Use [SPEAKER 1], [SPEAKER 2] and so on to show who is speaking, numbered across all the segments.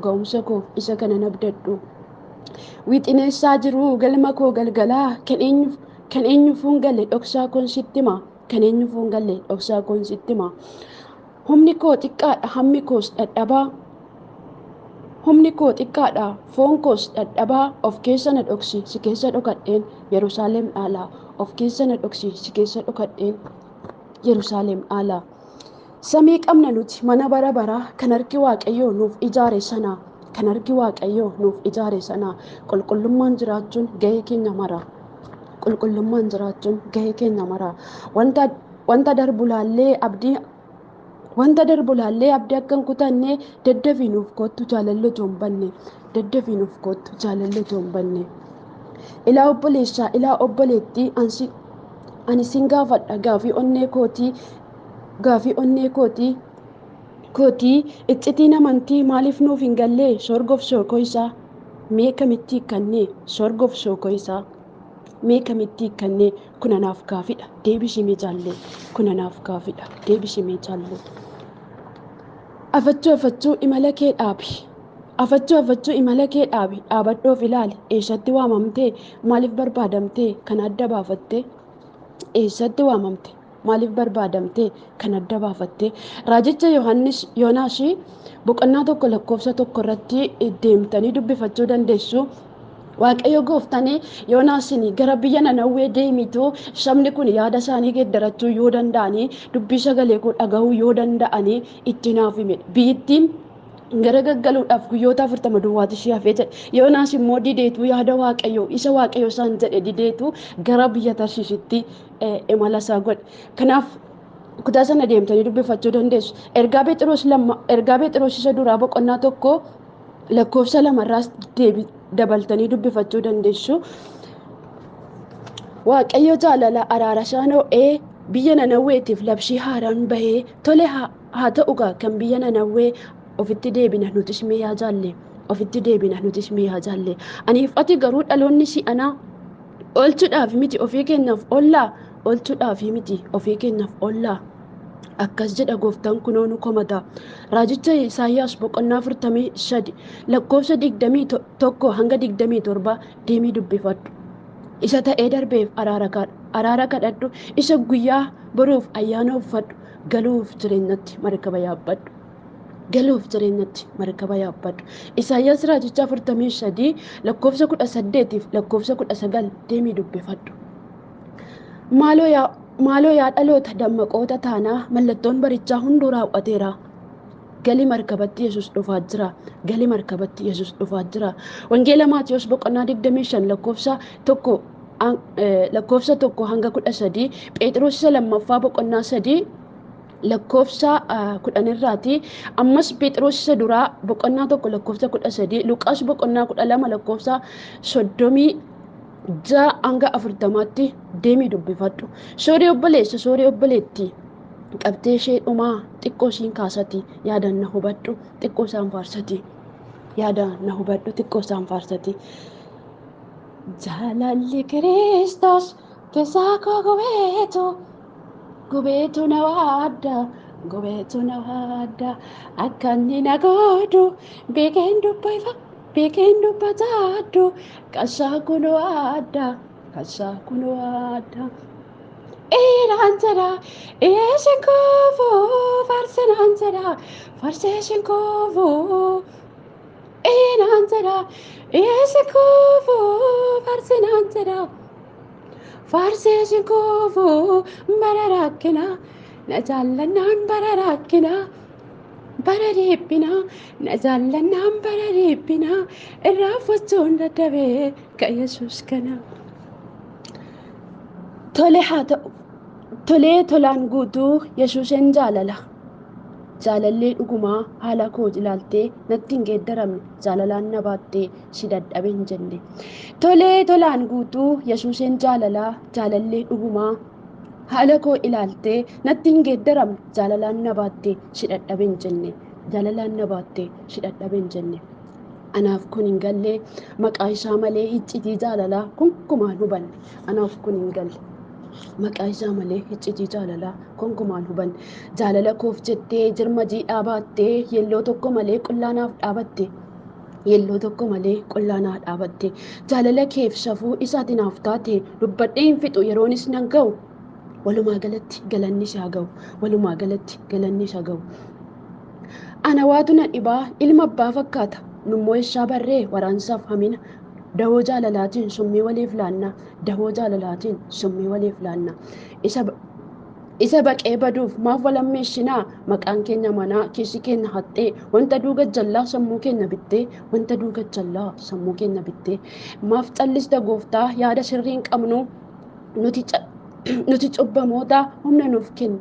[SPEAKER 1] ga'umsa koo isa kana nabdadhu. Wixineessaa jiru galma koo galgalaa kan eenyufuun galle dhoksaa koon sitti hima. Kan eenyufuun galle dhoksaa koon sitti hima. Humni koo xiqqaadha hammi koos dadhabaa. Humni koo xiqqaadha foon koos dadhabaa. Of keessa na dhoksi si keessa dhokadheen Yerusaalem dhaalaa. Of keessa na dhoksi si keessa dhokadheen Yerusaalem dhaalaa. Samii qabna nuti mana bara baraa kan harki Waaqayyoo nuuf ijaare sana. Kan harki Waaqayyoo nuuf ijaare sana. Qulqullummaan jiraachuun gahee keenya mara. Qulqullummaan jiraachuun gahee keenya mara. Wanta darbu laallee abdii akka hin kutanne daddafii nuuf kottu jaalalli otoo hin banne. Daddafii nuuf kottu jaalalli otoo hin banne. Ilaa obboleessaa ilaa obboleettii ani sin gaafadha gaafii onnee kootii iccitiin amantii maaliif nuuf hin gallee sorgoof sookoo isaa mee kamitti hiikkannee sorgoof sookoo isaa mee kamitti hiikkannee kun anaaf gaafidha deebishimee jaallee kun anaaf gaafidha deebishimee jaallee. Afachuu imala kee dhaabi. Afachuu imala kee dhaabi dhaabadhoof ilaali eessatti waamamtee maaliif barbaadamtee kan adda baafattee eessatti waamamte maaliif barbaadamtee kan adda baafattee. Raajicha Yoonaas boqonnaa 1:1 irratti deemtanii dubbifachuu dandeessu. Waaqayyo gooftanii Yoonaasin gara biyya Nanawwee deemitu sabni kun yaada isaanii geeddarachuu yoo danda'anii dubbii sagalee koo dhagahuu yoo danda'anii itti naaf hime. Biyyittiin gara gaggaluudhaaf guyyoota 40 duwwaatu ishee hafee jedhe. Yoonaas immoo dideetu yaada Waaqayyoo isa Waaqayyo isaan jedhe dideetu gara biyya Tarshiishitti imala isaa godhe. Kanaaf kutaa sana deemtanii dubbifachuu dandeessu. Ergaa Phexros isa duraa boqonnaa 1 lakkoofsa 2 irraas dabaltanii dubbifachuu dandeessu. Waaqayyo jaalala araara isaan ho'ee biyya Nanawweetiif labsii haaraan bahee tole haa ta'ugaa kan biyya Nanawwee ofitti deebina nutis mee yaa jaalle ofitti deebina nutis mee yaa jaalle. Aniif ati garuu dhaloonni si'anaa oolchuudhaaf miti ofii keenyaaf ollaa oolchuudhaaf miti ofii keenyaaf ollaa. Akkas jedha gooftaan kunoo nu komata. Raajicha Isaayyaas boqonnaa 43 lakkoofsa 21 hanga 27 deemii dubbifadhu. Isa ta'ee darbeef araara kadhadhu. Isa guyyaa boruuf ayyaana uffadhu. Galuuf jireenyatti markaba yaabbadhu. Galuuf jireenyatti markaba yaabbadhu. Isaayyaas raajicha 43 lakkoofsa 18 fi lakkoofsa 19 deemii dubbifadhu. Maaloo yaa dhaloota dammaqoota taanaa mallattoon barichaa hunduu raawwateera. Galii markabatti Yesuus dhufaa jira. Galii markabatti Yesuus dhufaa jira. Wangeela Maatiyos boqonnaa 25 lakkoofsa 1 hanga 13 Phexros isa lammaffaa boqonnaa 3 lakkoofsa 10 irraati. Ammas Phexros isa duraa boqonnaa 1 lakkoofsa 13 Luqaas boqonnaa 12 lakkoofsa 30 hanga 40tti deemii dubbifadhu. Soorii obboleessa soorii obboleetti qabxee ishee dhumaa xiqqoo ishiin kaasati yaadaan na hubadhu xiqqoo isaan faarsati yaadaan na hubadhu xiqqoo isaan faarsati. Jaalalli Kiristoos keessaa koo gubeetu na waadda akka inni na goodu beekeen dubbataadhu kasaa kun waadda. Inaan jedha dhiyeessin koofuu farsinaan jedha farseessin koofuu. Inaan jedha dhiyeessin koofuu farsinaan jedha farseessin koofuu bara rakkina na jaallannaan bara rakkina. Bara dhiibbinaa na jaallannaan bara dhiibbinaa irraanfachuun dadhabee kan Yesuus kana. Tole haa ta'u tolee tolaan guutuu Yesuusin jaalala. Jaalallee dhugumaa haala koo ilaaltee natti hin geeddaramne jaalalaan na baattee si dadhabe hin jenne. Tolee tolaan guutuu Yesuusin jaalala jaalallee dhugumaa haala koo ilaaltee natti hin geeddaramne jaalalaan na baattee si dadhabe hin jenne. Jaalalaan na baattee si dadhabe hin jenne. Anaaf kun hin galle maqaa isaa malee iccitii jaalalaa gonkumaan hubanne. Anaaf kun hin galle maqaa isaa malee iccitii jaalalaa gonkumaan hubanne. Jaalala koof jettee jirma jiidhaa baattee yelloo tokko malee qullaanaaf dhaabatte. yelloo tokko malee qullaanaa dhaabatte jaalala keef safuu isaatiin naaf taate dubbadhee hin fixu yeroonis nan ga'u walumaa galatti galanni isaa ga'u walumaa galatti galanni isaa ga'u. Ana waatu na dhibaa ilma abbaa fakkaata nummoo isaa barree waraansaaf hamina dahoo jaalalaatiin summii waliif laanna dahoo jaalalaatiin summii waliif laanna isa baqee baduuf maaf walammeessinaa maqaan keenya manaa keessi keenya haxxee wanta duuga jallaa sammuu keenya bittee wanta duuga jallaa sammuu keenya bittee maaf callista gooftaa yaada sirriin qabnu nuti cubbamoota humna nuuf kenna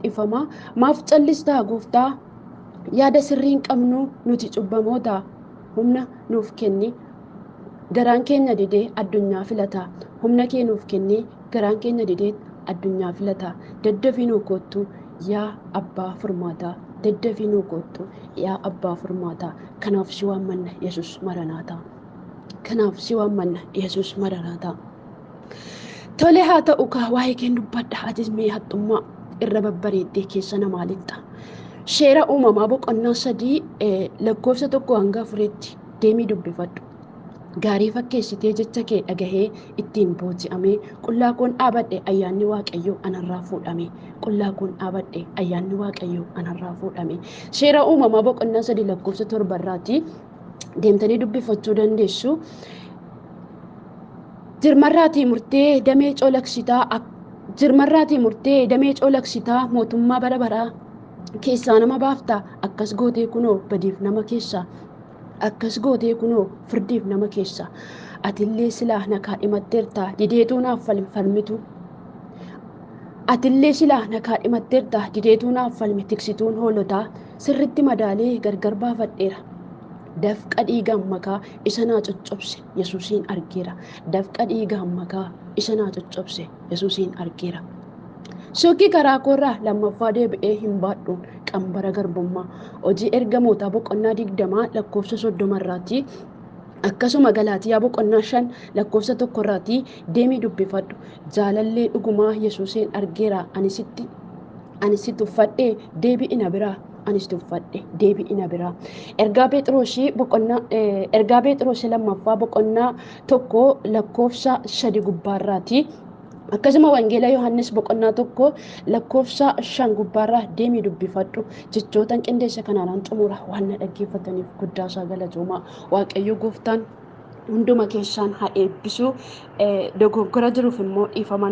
[SPEAKER 1] dhifamaa maaf callistaa gooftaa yaada sirriin qabnu nuti cubbamoota humna nuuf kenni garaan keenya didee addunyaa filataa humna kee nuuf kenni garaan keenya didee addunyaa filataa daddafii nuu kottu yaa abbaa furmaataa daddafii nuu kottu yaa abbaa furmaataa kanaaf si waammanna yesus maranaataa kanaaf si waammanna yesus maranaataa. Tole haa ta'u kaa waa'ee keen dubbadha atis mee haxxummaa irra babbareeddee keessa namaa lixxa. Seera uumamaa boqonnaa 3 lakkoofsa 1 hanga 4tti deemii dubbifadhu. Gaarii fakkeessitee jecha kee dhagahee ittiin booji'amee qullaa koon dhaabadhe ayyaanni waaqayyoo anarraa fuudhame qullaa koon dhaabadhe ayyaanni waaqayyoo anarraa fuudhame. Seera uumamaa boqonnaa 3 lakkoofsa 7 irraati deemtanii dubbifachuu dandeessu. Jirmarraatii murtee damee coolaksitaa mootummaa bara baraa keessaa nama baafta akkas gootee kunoo badiif nama keessaa akkas gootee kunoo firdiif nama keessa atillee silaa na kaadhimatteerta dideetuu naaf falmitu atillee silaa na kaadhimatteerta dideetuu naaf falmi tiksituun hoolotaa sirritti madaalee gargar baafadheera dafqa dhiigaan makaa isa naa coccobse yesuusiin argeera dafqa dhiigaan makaa isa naa coccobse yesuusiin argeera. Suuqii karaa koorraa lammaffaa deebi'ee hin baadhuun qambara garbummaa hojii ergamootaa boqonnaa 20 lakkoofsa 30 irraati akkasuma Galaatiyaa boqonnaa 5 lakkoofsa 1 irraati deemii dubbifadhu jaalallee dhugumaa yesuusiin argeera ani sitti uffadhee deebi'ina biraa anis tuffadhe deebi'ina biraa. Ergaa Phexros lammaffaa boqonnaa 1 lakkoofsa 3 gubbaarraati. Akkasuma wangeela Yohaannis boqonnaa 1 lakkoofsa 5 gubbaarraa deemii dubbifadhu jechootan qindeessa kanaan xumura waan na dhaggeeffataniif guddaa isaa galatoomaa. Waaqayyo gooftaan hunduma keessaan haa eebbisu dogoggora jiruuf immoo dhiifama